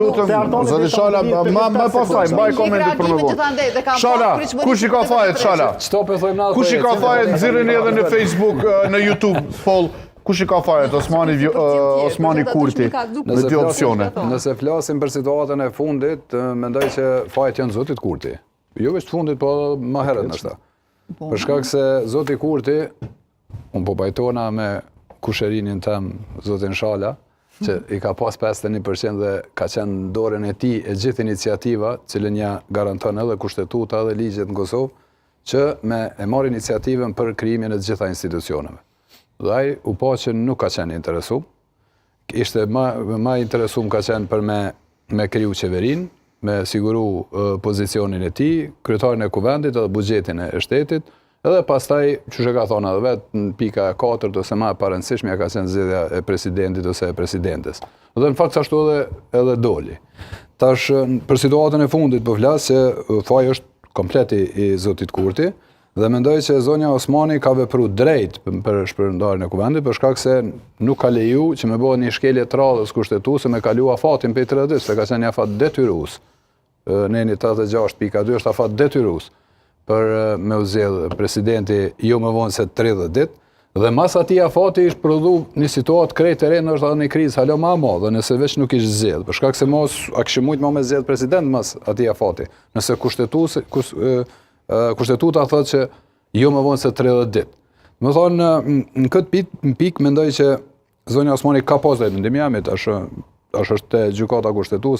Zoti Shala, më pasaj, mbaj komentit për më vonë. Shala, kush I ka fajet, Shala? Kush I ka fajet, nxirrini edhe në Facebook, në YouTube, poll, kush I ka fajet, Osmani Kurti, me dy opsione. Nëse flasim për situatën e fundit, mendoj që fajet janë Zotit Kurti. Jo veç fundit, po më herët nështë. Për shkak se Zoti Kurti, unë po pajtona me kusherinin tem, Zotin Shala, që I ka pas 51% dhe ka qenë dorën e tij e gjithë iniciativa, cilën ja garanton edhe kushtetuta edhe ligjet në Kosovë, që e marr iniciativën për krijimin e të gjitha institucioneve. Dhe ai u pa që nuk ka qenë interesum. Ishte më interesum ka qenë për me kriju qeverinë, me siguru pozicionin e tij, kryetarin e kuvendit edhe buxhetin e shtetit, edhe pastaj, që ka thonë edhe vetë, në pika 4 ose më e parëndësishme ka qenë zgjedhja e presidentit ose e presidentes. Dhe në fakt ashtu edhe doli. Tash, për situatën e fundit po flas se faji është komplet I Zotit Kurti, dhe mendoj që zonja Osmani ka vepruar drejt për shpërndarjen e kuvendit, për shkak se nuk ka leju që me bëhet një shkelje të radhës kushtetuese me kalu afatin për 30 ditë, se ka qenë një afat detyrues. Neni 86.2 është afat detyrues për me u zgjedh presidenti jo më vonë se 30 ditë, dhe mas atij afati ishte prodhu një situatë krejt e re, është edhe një krizë hala më e madhe, nëse veç nuk ishte zgjedh, për shkak se mos a kishte mujt më me zgjedh president mas atij afati, nëse kushtetuta thotë që jo më vonë se 30 ditë. Më thonë, në këtë pikë mendoj që zonja Osmani ka pas drejt, mendimi jam, është gjykata kushtetuese.